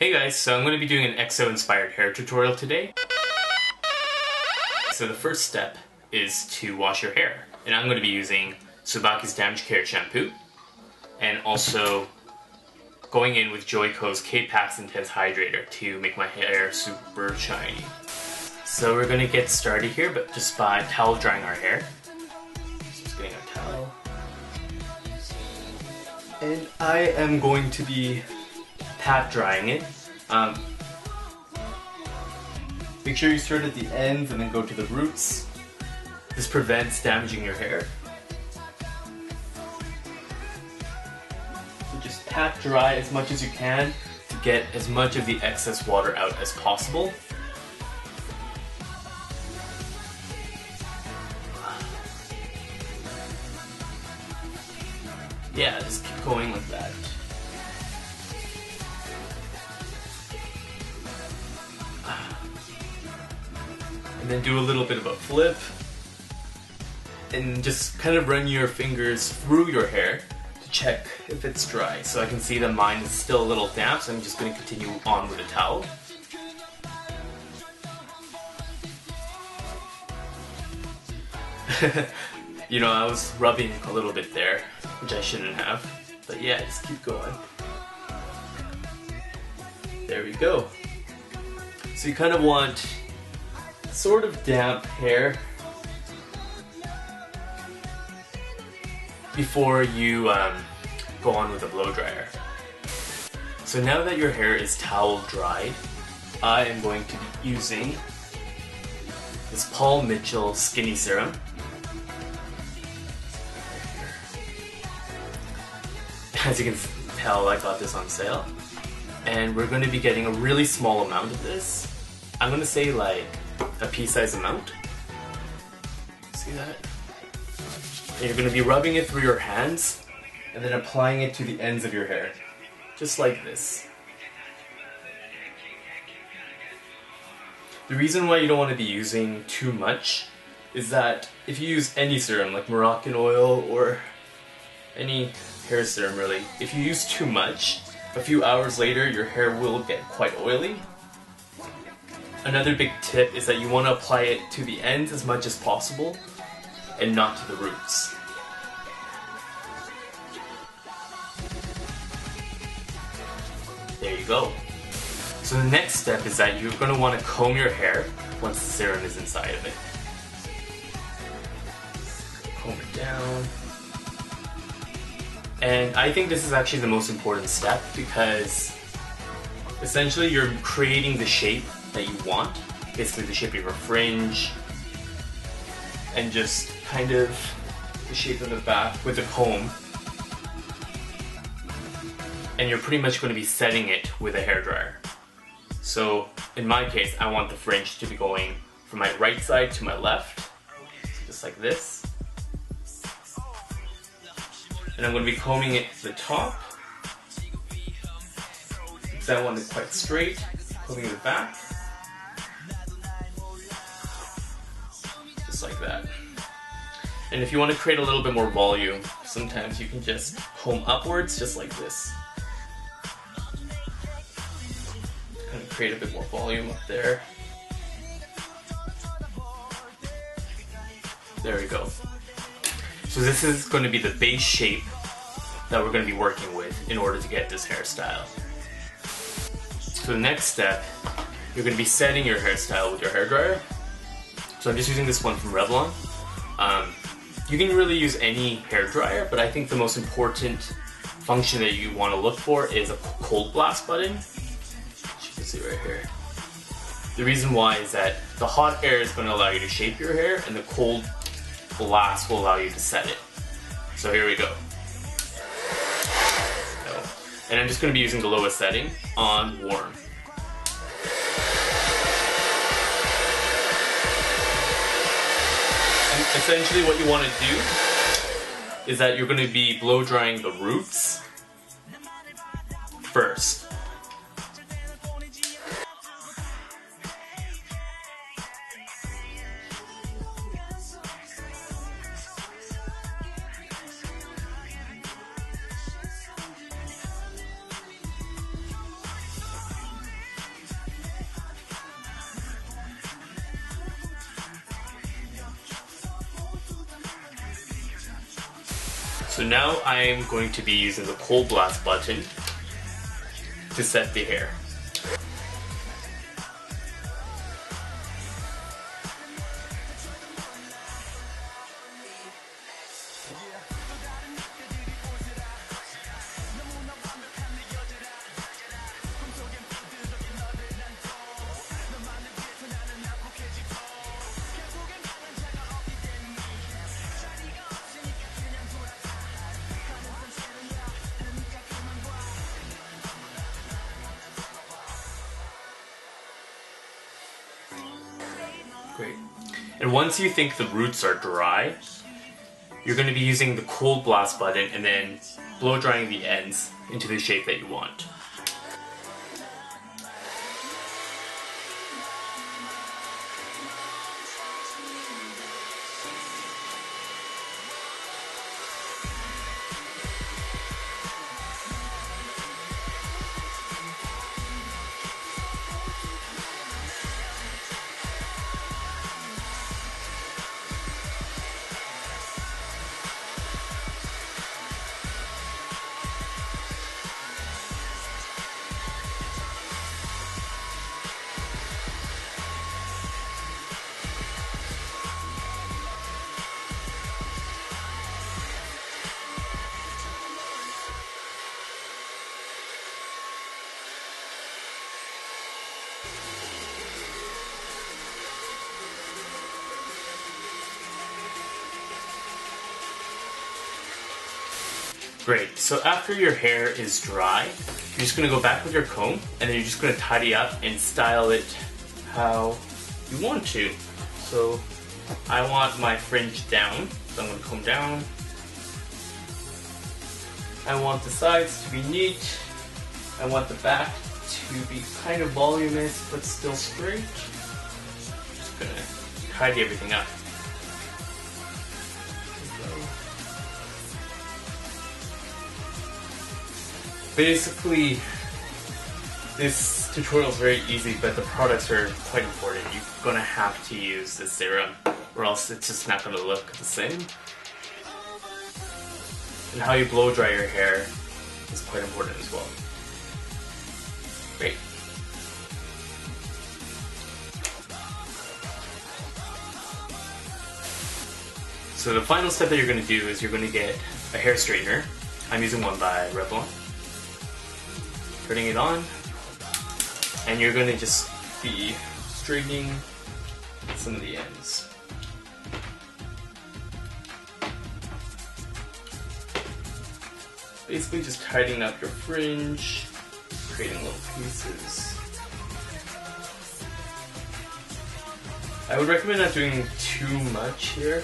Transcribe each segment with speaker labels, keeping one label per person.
Speaker 1: Hey guys, so I'm going to be doing an EXO inspired hair tutorial today. So the first step is to wash your hair. And I'm going to be using Tsubaki's Damage Care Shampoo. And also going in with Joico's K-PAK's Intense Hydrator to make my hair super shiny. So we're going to get started here, but just by towel drying our hair. So just getting our towel. And I am going to be pat drying it. Make sure you start at the ends and then go to the roots. This prevents damaging your hair. So just pat dry as much as you can to get as much of the excess water out as possible. Yeah, just keep going like that. And then do a little bit of a flip. And just kind of run your fingers through your hair to check if it's dry. So I can see that mine is still a little damp, so I'm just going to continue on with the towel. You know, I was rubbing a little bit there, which I shouldn't have. But yeah, just keep going. There we go. So you kind of want sort of damp hair before you go on with a blow dryer. So now that your hair is towel dried, I am going to be using this Paul Mitchell Skinny Serum. As you can tell, I got this on sale. And we're going to be getting a really small amount of this. I'm going to say like a pea-sized amount. See that? And you're going to be rubbing it through your hands and then applying it to the ends of your hair. Just like this. The reason why you don't want to be using too much is that if you use any serum like Moroccan oil or any hair serum really, if you use too much, a few hours later your hair will get quite oily. Another big tip is that you want to apply it to the ends as much as possible and not to the roots. There you go. So the next step is that you're going to want to comb your hair once the serum is inside of it. Comb it down. And I think this is actually the most important step because essentially you're creating the shape that you want, basically the shape of your fringe and just kind of the shape of the back with the comb, and you're pretty much going to be setting it with a hairdryer. So in my case, I want the fringe to be going from my right side to my left, so just like this. And I'm going to be combing it to the top because I want it quite straight, combing the back. Just like that. And if you want to create a little bit more volume, sometimes you can just comb upwards, just like this. Kind of create a bit more volume up there. There we go. So this is going to be the base shape that we're going to be working with in order to get this hairstyle. So the next step, you're going to be setting your hairstyle with your hairdryer. So I'm just using this one from Revlon. You can really use any hairdryer, but I think the most important function that you want to look for is a cold blast button, which you can see right here. The reason why is that the hot air is going to allow you to shape your hair, and the cold blast will allow you to set it. So here we go. And I'm just going to be using the lowest setting on warm. And essentially what you want to do is that you're going to be blow drying the roots first. So now I'm going to be using the cold blast button to set the hair. Great. And once you think the roots are dry, you're going to be using the cold blast button and then blow drying the ends into the shape that you want. Great, so after your hair is dry, you're just going to go back with your comb and then you're just going to tidy up and style it how you want to. So I want my fringe down, so I'm going to comb down. I want the sides to be neat. I want the back to be kind of voluminous but still straight. Just going to tidy everything up. Basically, this tutorial is very easy, but the products are quite important. You're going to have to use the serum, or else it's just not going to look the same. And how you blow dry your hair is quite important as well. Great. So the final step that you're going to do is you're going to get a hair straightener. I'm using one by Revlon. Putting it on, and you're going to just be straightening some of the ends. Basically just tidying up your fringe, creating little pieces. I would recommend not doing too much here.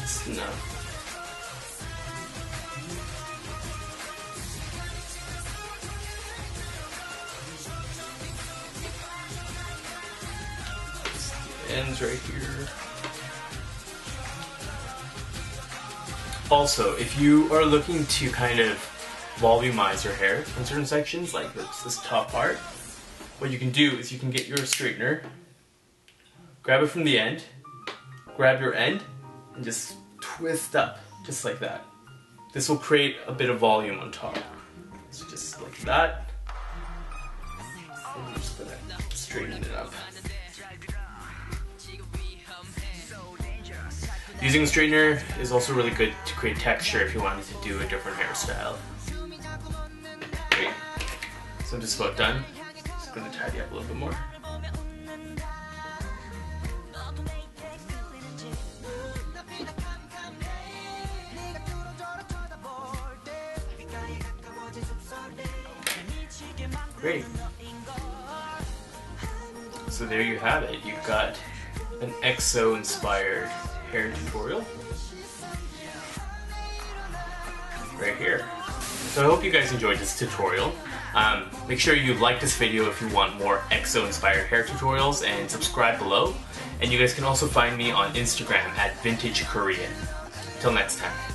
Speaker 1: It's enough. Ends right here. Also, if you are looking to kind of volumize your hair in certain sections, like this top part, what you can do is you can get your straightener, grab it from the end, grab your end, and just twist up, just like that. This will create a bit of volume on top. So just like that. And I'm just gonna straighten it up. Using a straightener is also really good to create texture if you wanted to do a different hairstyle. Great. So I'm just about done. Just going to tidy up a little bit more. Great. So there you have it. You've got an EXO inspired hair tutorial right here. So I hope you guys enjoyed this tutorial. Make sure you like this video if you want more EXO inspired hair tutorials, and subscribe below. And you guys can also find me on Instagram at Vintage Korean. Till next time.